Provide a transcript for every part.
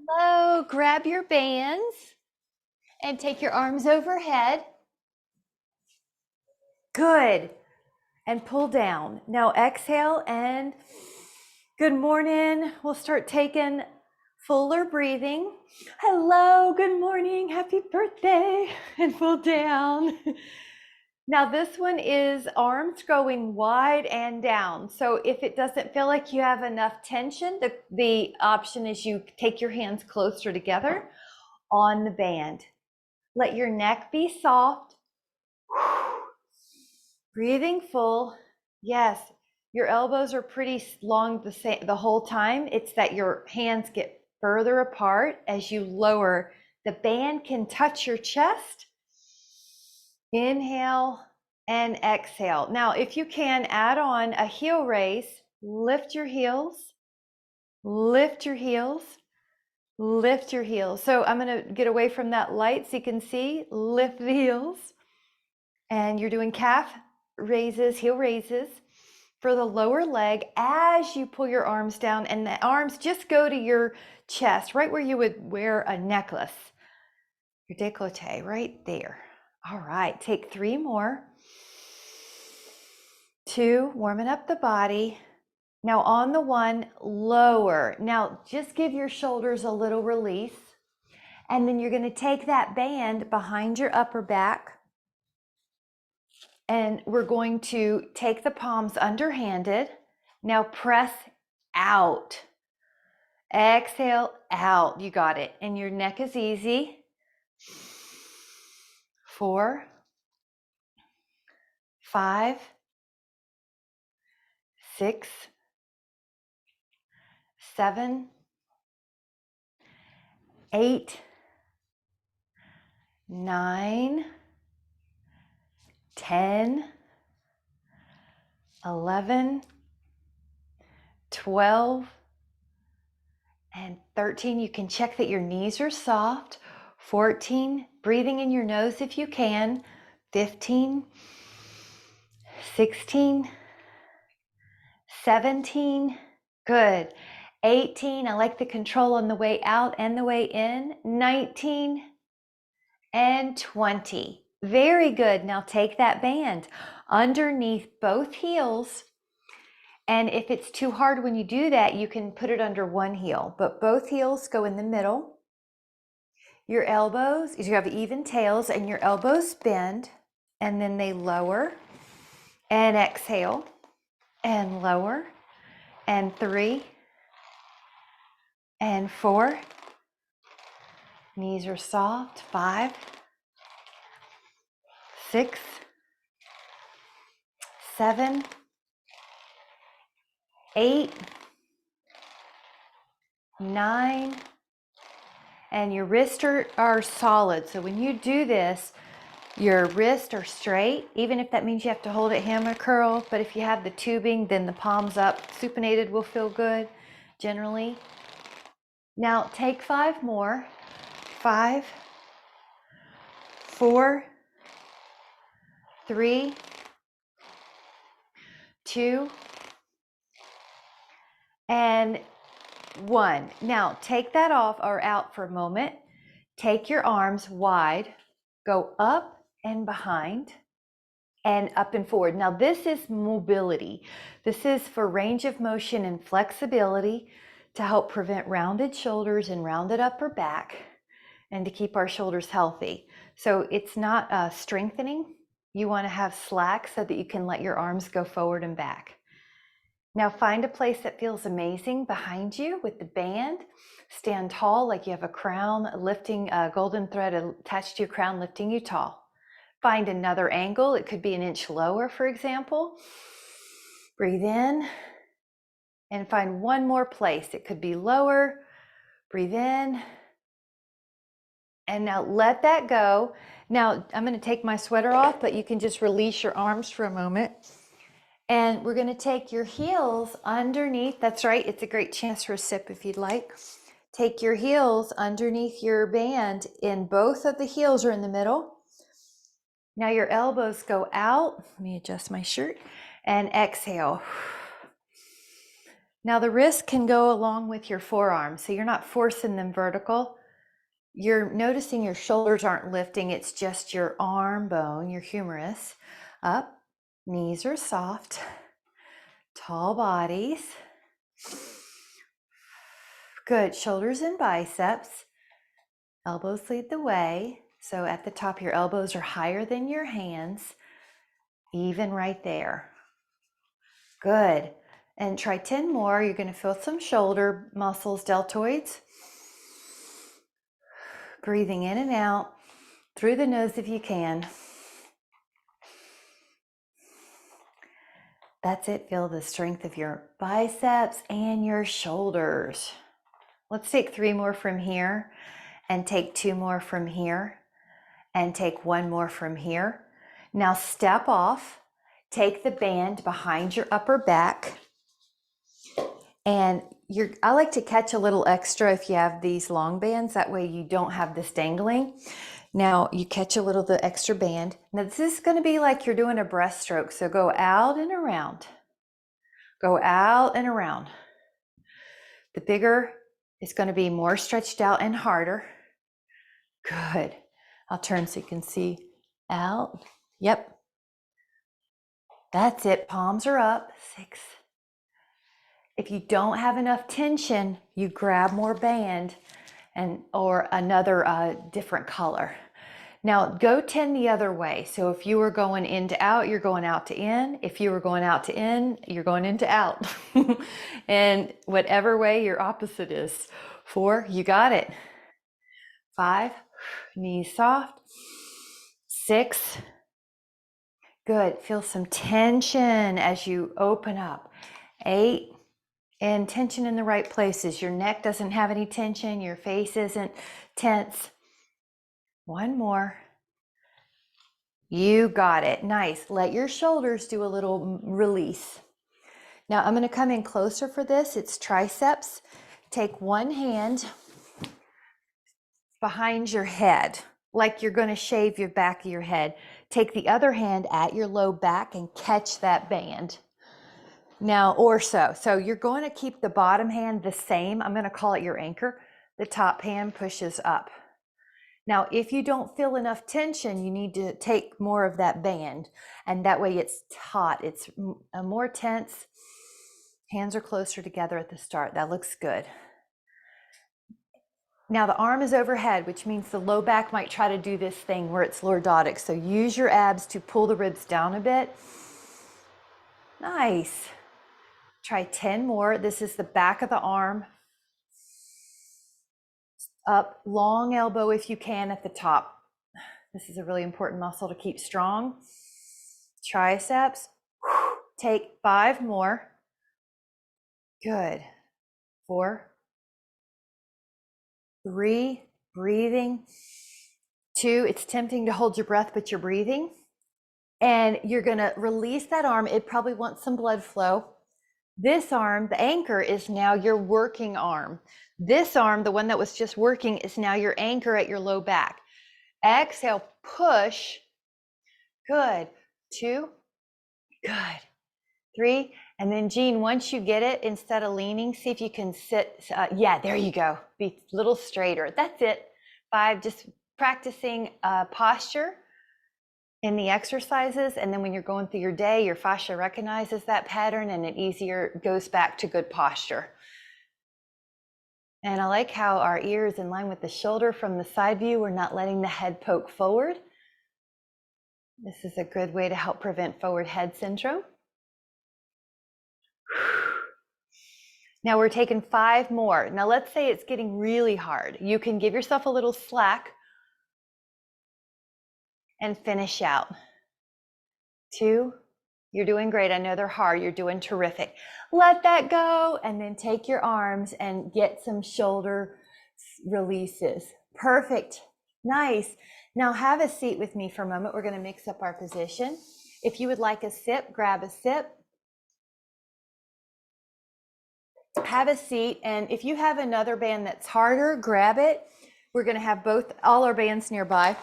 Hello, grab your bands and take your arms overhead. Good. And pull down. Now exhale and good morning. We'll start taking fuller breathing. Hello, good morning, happy birthday, and pull down. Now this one is arms going wide and down. So if it doesn't feel like you have enough tension, the option is you take your hands closer together on the band. Let your neck be soft. Breathing full. Yes, your elbows are pretty long the whole time. It's that your hands get further apart as you lower. The band can touch your chest. Inhale and exhale. Now, if you can, add on a heel raise. Lift your heels. Lift your heels. Lift your heels. So I'm going to get away from that light so you can see. Lift the heels. And you're doing calf raises, heel raises for the lower leg as you pull your arms down, and the arms just go to your chest, right where you would wear a necklace. Your décolleté, right there. All right, take 3 more. 2, warming up the body. Now on the 1, lower. Now just give your shoulders a little release. And then you're going to take that band behind your upper back. And we're going to take the palms underhanded. Now press out. Exhale out. You got it. And your neck is easy. 4, 5, 6, 7, 8, 9, 10, 11, 12, and 13. You can check that your knees are soft. 14, breathing in your nose if you can. 15, 16, 17, good. 18, I like the control on the way out and the way in. 19 and 20. Very good. Now take that band underneath both heels. And if it's too hard when you do that, you can put it under one heel, but both heels go in the middle. Your elbows, you have even tails, and your elbows bend, and then they lower and exhale and lower, and 3 and 4. Knees are soft. 5, 6, 7, 8, 9, and your wrists are solid. So when you do this, your wrists are straight, even if that means you have to hold it hammer curl. But if you have the tubing, then the palms up. Supinated will feel good generally. Now take 5 more. 5, 4, 3, 2, and 1. Now take that off or out for a moment. Take your arms wide, go up and behind, and up and forward. Now this is mobility. This is for range of motion and flexibility to help prevent rounded shoulders and rounded upper back, and to keep our shoulders healthy. So it's not strengthening. You want to have slack so that you can let your arms go forward and back. Now find a place that feels amazing behind you with the band. Stand tall like you have a crown, lifting a golden thread attached to your crown, lifting you tall. Find another angle. It could be an inch lower, for example. Breathe in and find one more place. It could be lower. Breathe in. And now let that go. Now I'm going to take my sweater off, but you can just release your arms for a moment. And we're going to take your heels underneath. That's right. It's a great chance for a sip if you'd like. Take your heels underneath your band, and both of the heels are in the middle. Now your elbows go out. Let me adjust my shirt and exhale. Now the wrist can go along with your forearms, so you're not forcing them vertical. You're noticing your shoulders aren't lifting, it's just your arm bone, your humerus, up. Knees are soft, tall bodies. Good, shoulders and biceps. Elbows lead the way. So at the top, your elbows are higher than your hands, even right there. Good. And try 10 more. You're going to feel some shoulder muscles, deltoids. Breathing in and out through the nose if you can. That's it. Feel the strength of your biceps and your shoulders. Let's take 3 more from here, and take 2 more from here, and take 1 more from here. Now step off, take the band behind your upper back, and I like to catch a little extra if you have these long bands, that way you don't have this dangling. Now you catch a little the extra band. Now this is going to be like you're doing a breaststroke, so go out and around. Go out and around. The bigger it's going to be, more stretched out and harder. Good. I'll turn so you can see. Out. Yep. That's it. Palms are up. 6. If you don't have enough tension, you grab more band or another different color. Now go 10 the other way. So if you were going in to out, you're going out to in. If you were going out to in, you're going into out. And whatever way your opposite is. 4, you got it. 5, knees soft. 6, good. Feel some tension as you open up. 8, and tension in the right places. Your neck doesn't have any tension. Your face isn't tense. 1 more. You got it. Nice. Let your shoulders do a little release. Now I'm going to come in closer for this. It's triceps. Take one hand behind your head, like you're going to shave your back of your head. Take the other hand at your low back and catch that band. Now, or so you're going to keep the bottom hand the same. I'm going to call it your anchor. The top hand pushes up. Now, if you don't feel enough tension, you need to take more of that band, and that way it's taut. It's more tense. Hands are closer together at the start. That looks good. Now the arm is overhead, which means the low back might try to do this thing where it's lordotic. So use your abs to pull the ribs down a bit. Nice. Try 10 more. This is the back of the arm. Up, long elbow if you can at the top. This is a really important muscle to keep strong. Triceps. Take 5 more. Good. 4, 3, breathing. 2, it's tempting to hold your breath, but you're breathing. And you're going to release that arm. It probably wants some blood flow. This arm, the anchor, is now your working arm. This arm, the one that was just working, is now your anchor at your low back. Exhale, push. Good. 2, good. 3, and then Jean, once you get it, instead of leaning, see if you can sit. Yeah, there you go. Be a little straighter. That's it. 5, just practicing posture in the exercises, and then when you're going through your day, your fascia recognizes that pattern and it easier goes back to good posture. And I like how our ear is in line with the shoulder from the side view. We're not letting the head poke forward. This is a good way to help prevent forward head syndrome. Now we're taking 5 more. Now let's say it's getting really hard. You can give yourself a little slack and finish out. 2, you're doing great. I know they're hard. You're doing terrific. Let that go, and then take your arms and get some shoulder releases. Perfect. Nice. Now have a seat with me for a moment. We're going to mix up our position. If you would like a sip, grab a sip. Have a seat, and if you have another band that's harder, grab it. We're going to have all our bands nearby,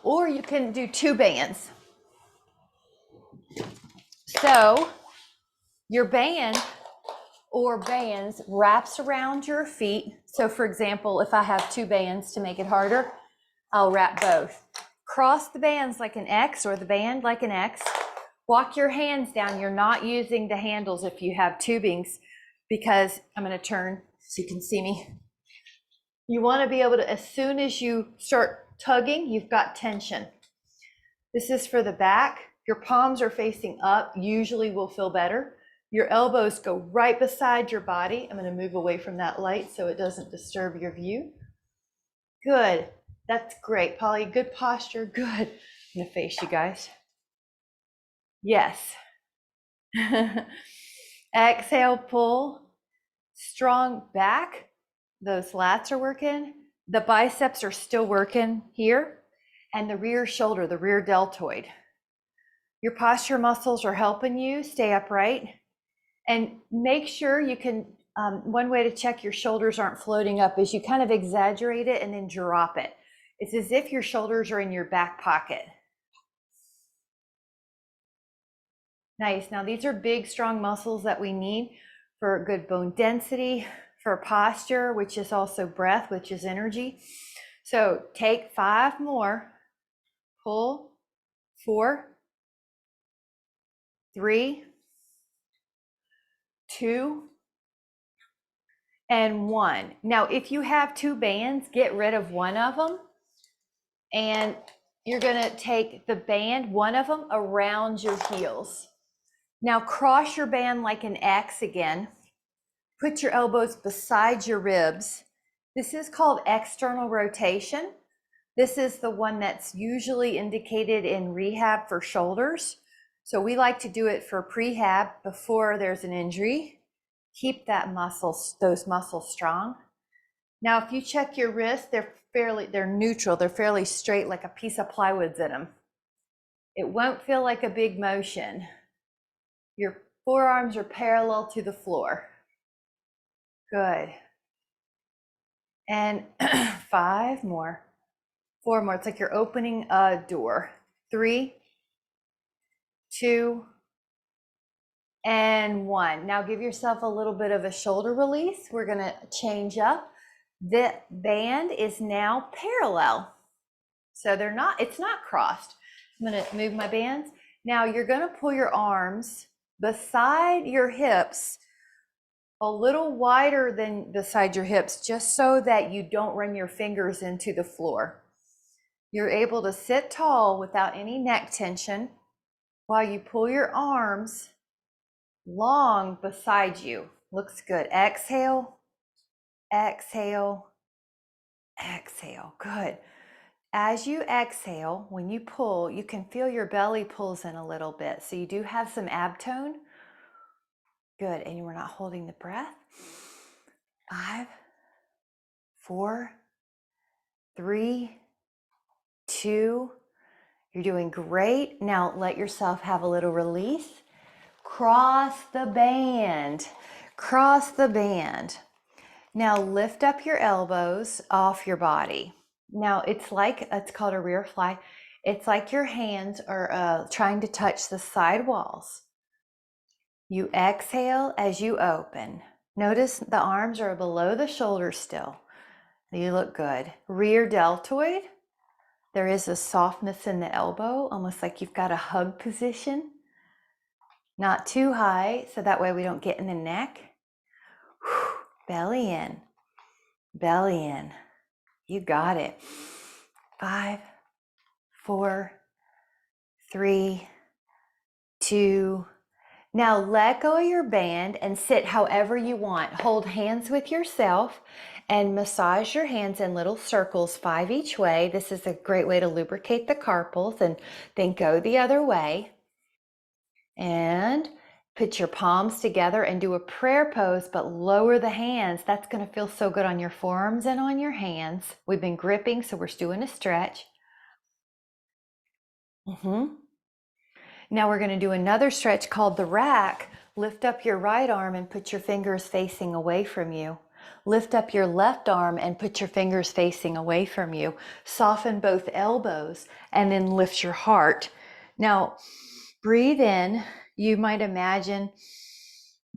or you can do 2 bands. So your band or bands wraps around your feet. So for example, if I have 2 bands to make it harder, I'll wrap both. Cross the bands like an X or the band like an X. Walk your hands down. You're not using the handles if you have tubings, because I'm going to turn so you can see me. You want to be able to, as soon as you start tugging, you've got tension. This is for the back. Your palms are facing up, usually will feel better. Your elbows go right beside your body. I'm going to move away from that light so it doesn't disturb your view. Good. That's great, Polly. Good posture. Good. I'm going to face you guys. Yes. Exhale, pull. Strong back. Those lats are working. The biceps are still working here. And the rear shoulder, the rear deltoid. Your posture muscles are helping you stay upright. And make sure you can, one way to check your shoulders aren't floating up is you kind of exaggerate it and then drop it. It's as if your shoulders are in your back pocket. Nice. Now these are big, strong muscles that we need for good bone density, for posture, which is also breath, which is energy. So take 5 more. Pull. 4, 3, 2, and 1. Now, if you have 2 bands, get rid of one of them. And you're going to take the band, one of them, around your heels. Now cross your band like an X again. Put your elbows beside your ribs. This is called external rotation. This is the one that's usually indicated in rehab for shoulders. So we like to do it for prehab before there's an injury. Keep that those muscles strong. Now, if you check your wrists, they're neutral. They're fairly straight, like a piece of plywood's in them. It won't feel like a big motion. Your forearms are parallel to the floor. Good. And 5 more. 4 more. It's like you're opening a door. 3, 2, and 1. Now give yourself a little bit of a shoulder release. We're going to change up. The band is now parallel. So it's not crossed. I'm going to move my bands. Now you're going to pull your arms beside your hips, a little wider than beside your hips, just so that you don't run your fingers into the floor. You're able to sit tall without any neck tension while you pull your arms long beside you. Looks good. Exhale, exhale, exhale. Good. As you exhale, when you pull, you can feel your belly pulls in a little bit. So you do have some ab tone. Good. And we're not holding the breath. 5, 4, 3, 2. You're doing great. Now let yourself have a little release. Cross the band. Cross the band. Now lift up your elbows off your body. Now it's called a rear fly. It's like your hands are trying to touch the side walls. You exhale as you open. Notice the arms are below the shoulders still. You look good. Rear deltoid. There is a softness in the elbow, almost like you've got a hug position. Not too high, so that way we don't get in the neck. Belly in. Belly in. You got it. 5, 4, 3, 2. Now let go of your band and sit however you want. Hold hands with yourself and massage your hands in little circles, 5 each way. This is a great way to lubricate the carpals, and then go the other way. And put your palms together and do a prayer pose, but lower the hands. That's going to feel so good on your forearms and on your hands. We've been gripping, so we're doing a stretch. Now we're going to do another stretch called the rack. Lift up your right arm and put your fingers facing away from you. Lift up your left arm and put your fingers facing away from you. Soften both elbows and then lift your heart. Now breathe in. You might imagine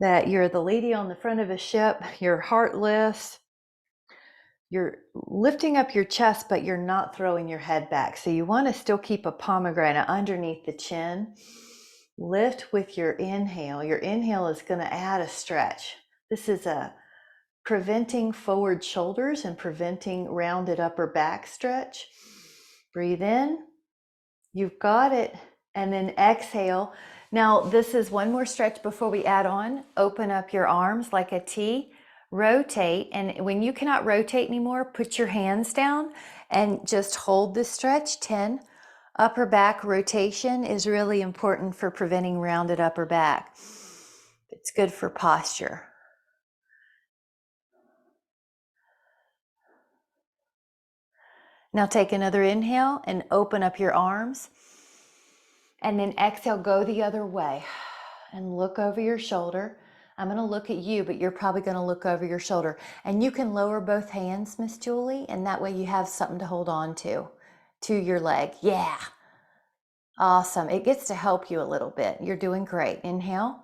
that you're the lady on the front of a ship, you're heartless, you're lifting up your chest, but you're not throwing your head back. So you want to still keep a pomegranate underneath the chin. Lift with your inhale. Your inhale is going to add a stretch. This is a preventing forward shoulders and preventing rounded upper back stretch. Breathe in. You've got it. And then exhale. Now, this is one more stretch before we add on. Open up your arms like a T. Rotate. And when you cannot rotate anymore, put your hands down and just hold this stretch. 10. Upper back rotation is really important for preventing rounded upper back. It's good for posture. Now take another inhale and open up your arms. And then exhale, go the other way and look over your shoulder. I'm going to look at you, but you're probably going to look over your shoulder. And you can lower both hands, Miss Julie, and that way you have something to hold on to your leg. Yeah. Awesome. It gets to help you a little bit. You're doing great. Inhale.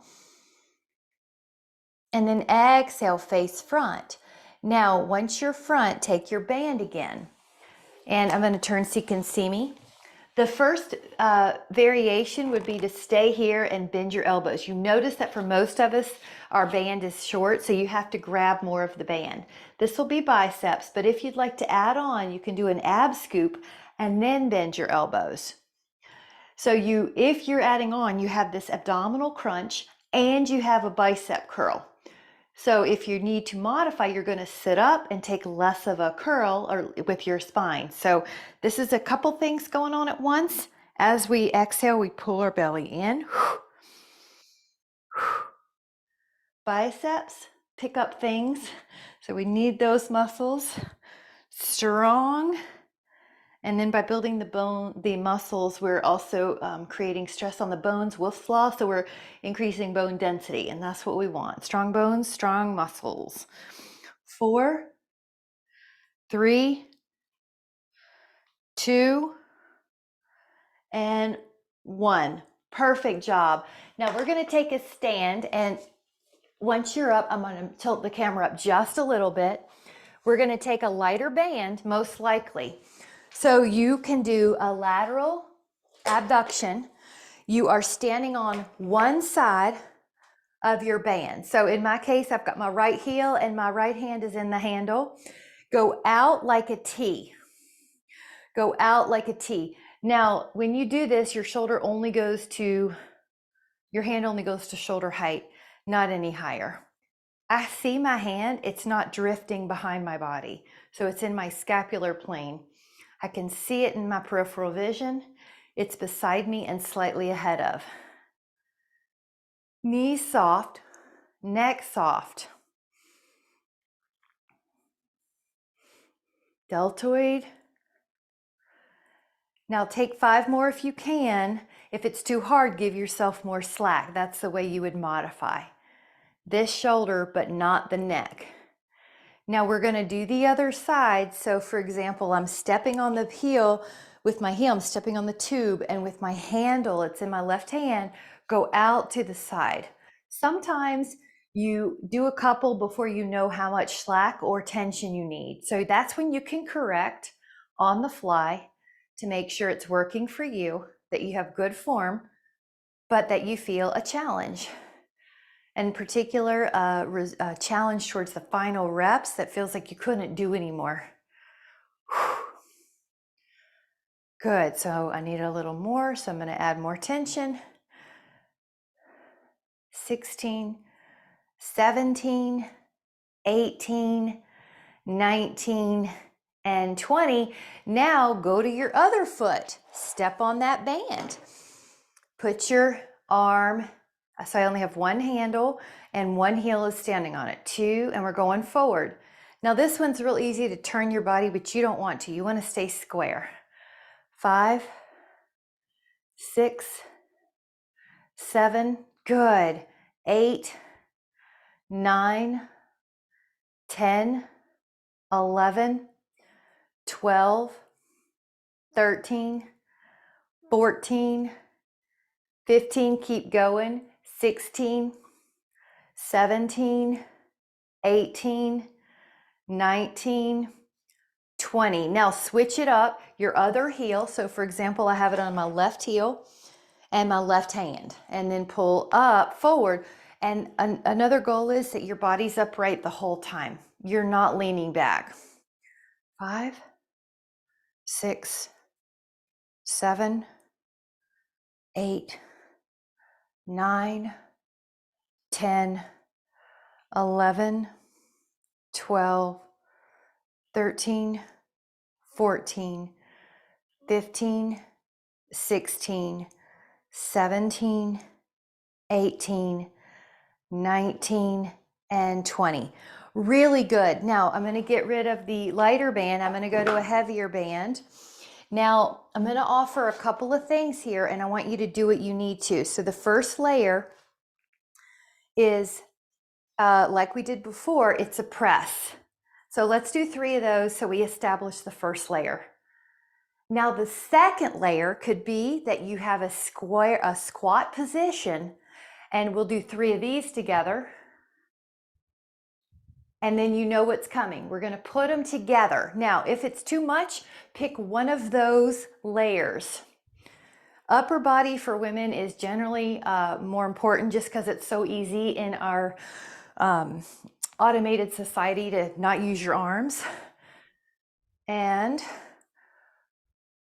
And then exhale, face front. Now, once you're front, take your band again. And I'm going to turn so you can see me. The first variation would be to stay here and bend your elbows. You notice that for most of us, our band is short, so you have to grab more of the band. This will be biceps, but if you'd like to add on, you can do an ab scoop and then bend your elbows. So if you're adding on, you have this abdominal crunch and you have a bicep curl. So if you need to modify, you're going to sit up and take less of a curl or with your spine. So this is a couple things going on at once. As we exhale, we pull our belly in. Biceps, pick up things. So we need those muscles strong. And then by building the muscles, we're also creating stress on the bones with flow. So we're increasing bone density, and that's what we want. Strong bones, strong muscles. 4, 3, 2, and 1. Perfect job. Now we're going to take a stand, and once you're up, I'm going to tilt the camera up just a little bit. We're going to take a lighter band, most likely. So you can do a lateral abduction. You are standing on one side of your band. So in my case, I've got my right heel and my right hand is in the handle. Go out like a T. Go out like a T. Now, when you do this, your hand only goes to shoulder height, not any higher. I see my hand, it's not drifting behind my body. So it's in my scapular plane. I can see it in my peripheral vision. It's beside me and slightly ahead of. Knees soft, neck soft. Deltoid. Now take 5 more if you can. If it's too hard, give yourself more slack. That's the way you would modify. This shoulder, but not the neck. Now we're going to do the other side. So for example, I'm stepping on the heel with my heel, I'm stepping on the tube, and with my handle, it's in my left hand, go out to the side. Sometimes you do a couple before you know how much slack or tension you need. So that's when you can correct on the fly to make sure it's working for you, that you have good form, but that you feel a challenge. In particular, a challenge towards the final reps that feels like you couldn't do anymore. Good, so I need a little more, so I'm going to add more tension. 16, 17, 18, 19, and 20. Now go to your other foot. Step on that band. Put your arm, so I only have one handle and one heel is standing on it. 2, and we're going forward. Now this one's real easy to turn your body, but you don't want to. You want to stay square. 5, 6, 7, good. 8, 9, 10, 11, 12, 13, 14, 15, keep going. 16, 17, 18, 19, 20. Now switch it up, your other heel. So for example, I have it on my left heel and my left hand, and then pull up forward. And another goal is that your body's upright the whole time. You're not leaning back. 5, 6, 7, 8, 9, 10, 11, 12, 13, 14, 15, 16, 17, 18, 19, and 20. Really good. Now I'm going to get rid of the lighter band. I'm going to go to a heavier band. Now I'm going to offer a couple of things here, and I want you to do what you need to. So the first layer is like we did before, it's a press. So let's do 3 of those so we establish the first layer. Now the second layer could be that you have a squat position, and we'll do 3 of these together. And then you know what's coming. We're going to put them together. Now, if it's too much, pick one of those layers. Upper body for women is generally more important just because it's so easy in our automated society to not use your arms. And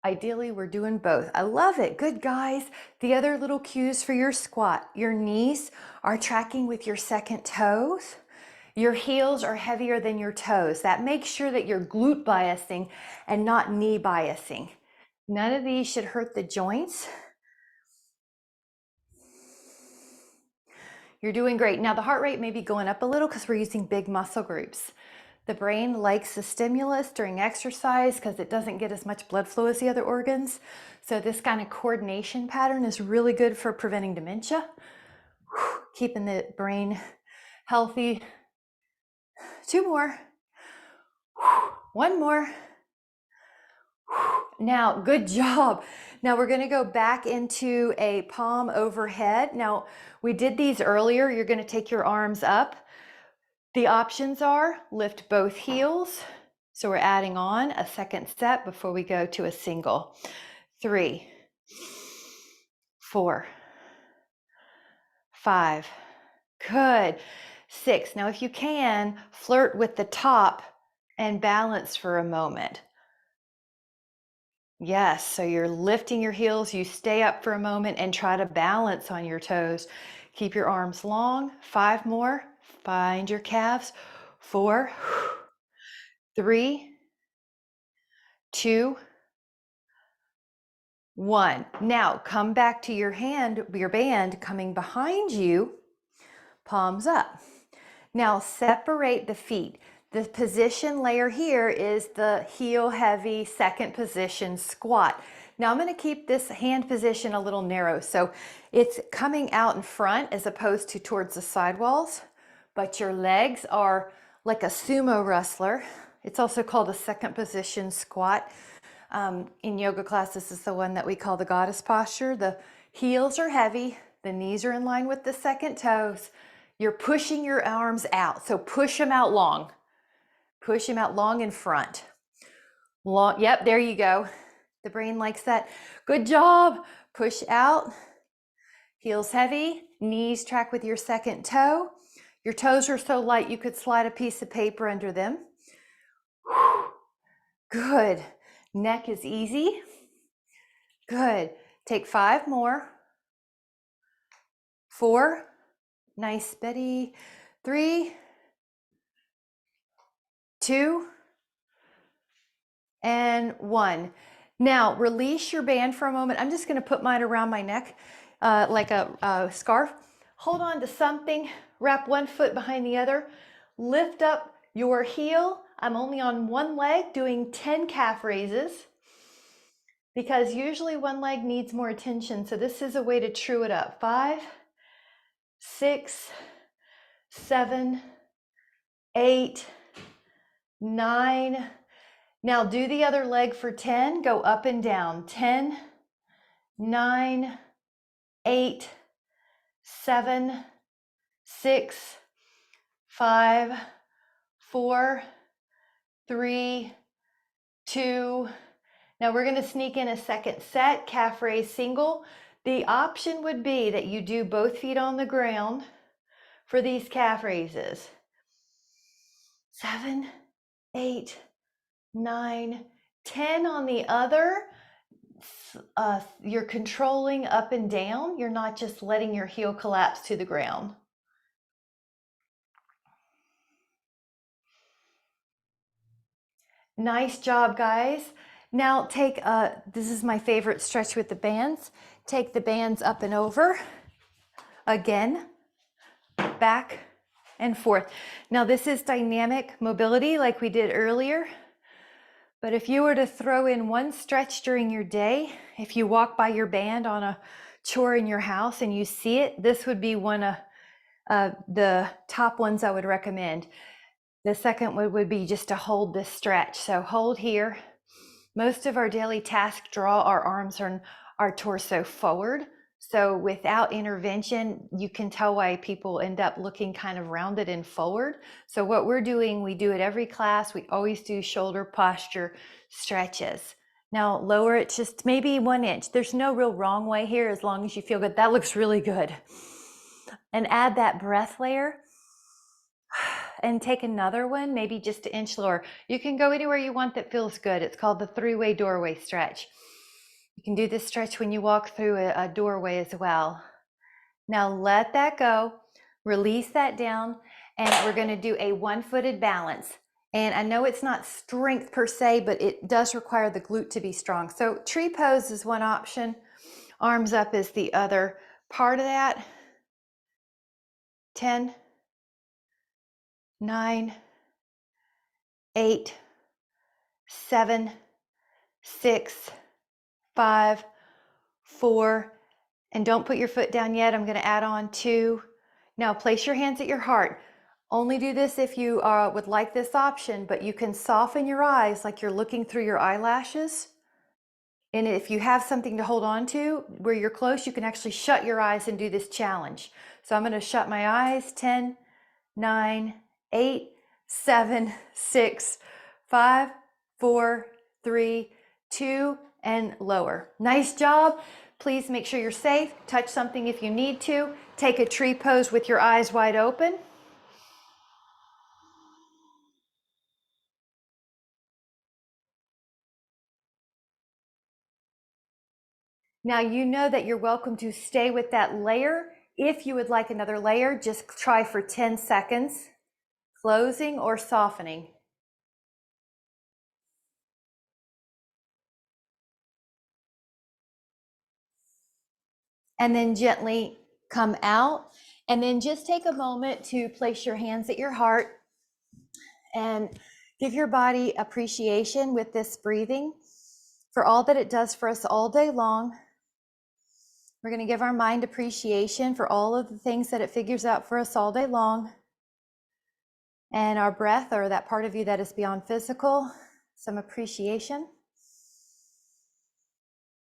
ideally, we're doing both. I love it. Good, guys. The other little cues for your squat. Your knees are tracking with your second toes. Your heels are heavier than your toes. That makes sure that you're glute biasing and not knee biasing. None of these should hurt the joints. You're doing great. Now the heart rate may be going up a little because we're using big muscle groups. The brain likes the stimulus during exercise because it doesn't get as much blood flow as the other organs. So this kind of coordination pattern is really good for preventing dementia, keeping the brain healthy. 2 more. 1 more. Now, good job. Now we're going to go back into a palm overhead. Now we did these earlier. You're going to take your arms up. The options are lift both heels. So we're adding on a second step before we go to a single. 3, 4, 5. Good. 6. Now if you can, flirt with the top and balance for a moment. Yes, so you're lifting your heels, you stay up for a moment and try to balance on your toes. Keep your arms long. 5 more. Find your calves. 4, 3, 2, 1. Now come back to your band coming behind you, palms up. Now separate the feet. The position layer here is the heel heavy second position squat. Now I'm going to keep this hand position a little narrow. So it's coming out in front as opposed to towards the sidewalls, but your legs are like a sumo wrestler. It's also called a second position squat. In yoga class, this is the one that we call the goddess posture. The heels are heavy. The knees are in line with the second toes. You're pushing your arms out. So push them out long. Push them out long in front. Long, yep, there you go. The brain likes that. Good job. Push out. Heels heavy. Knees track with your second toe. Your toes are so light you could slide a piece of paper under them. Good. Neck is easy. Good. Take 5 more. 4. Nice, steady. 3, 2, and 1. Now release your band for a moment. I'm just going to put mine around my neck like a scarf. Hold on to something. Wrap one foot behind the other. Lift up your heel. I'm only on one leg doing 10 calf raises because usually one leg needs more attention. So this is a way to true it up. 5, 6, 7, 8, 9. Now do the other leg for 10. Go up and down. 10, 9, 8, 7, 6, 5, 4, 3, 2. Now we're going to sneak in a second set, calf raise single. The option would be that you do both feet on the ground for these calf raises. 7, 8, 9, 10 on the other. You're controlling up and down. You're not just letting your heel collapse to the ground. Nice job, guys. Now take, this is my favorite stretch with the bands. Take the bands up and over. Again, back and forth. Now this is dynamic mobility like we did earlier. But if you were to throw in one stretch during your day, if you walk by your band on a chore in your house and you see it, this would be one of the top ones I would recommend. The second one would be just to hold this stretch. So hold here. Most of our daily tasks draw our arms and our torso forward. So without intervention, you can tell why people end up looking kind of rounded and forward. So what we're doing, we do it every class. We always do shoulder posture stretches. Now lower it just maybe 1 inch. There's no real wrong way here as long as you feel good. That looks really good. And add that breath layer. And take another one, maybe just an inch lower. You can go anywhere you want that feels good. It's called the 3-way doorway stretch. You can do this stretch when you walk through a doorway as well. Now let that go, release that down, and we're going to do a one-footed balance. And I know it's not strength per se, but it does require the glute to be strong. So tree pose is one option. Arms up is the other part of that. 10, 9, 8, 7, 6, 5, 4, and don't put your foot down yet. I'm going to add on 2. Now place your hands at your heart. Only do this if you would like this option, but you can soften your eyes like you're looking through your eyelashes. And if you have something to hold on to where you're close, you can actually shut your eyes and do this challenge. So I'm going to shut my eyes. 10, 9, 8, 7, 6, 5, 4, 3, 2, and lower. Nice job. Please make sure you're safe. Touch something if you need to. Take a tree pose with your eyes wide open. Now you know that you're welcome to stay with that layer. If you would like another layer, just try for 10 seconds, closing or softening. And then gently come out. And then just take a moment to place your hands at your heart and give your body appreciation with this breathing for all that it does for us all day long. We're going to give our mind appreciation for all of the things that it figures out for us all day long. And our breath, or that part of you that is beyond physical, some appreciation.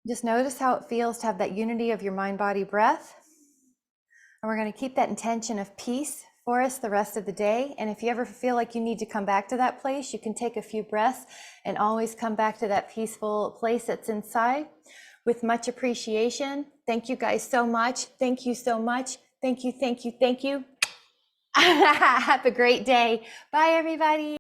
Just notice how it feels to have that unity of your mind, body, breath. And we're going to keep that intention of peace for us the rest of the day. And if you ever feel like you need to come back to that place, you can take a few breaths and always come back to that peaceful place that's inside. With much appreciation. Thank you guys so much. Thank you so much. Thank you, thank you, thank you. Have a great day. Bye, everybody.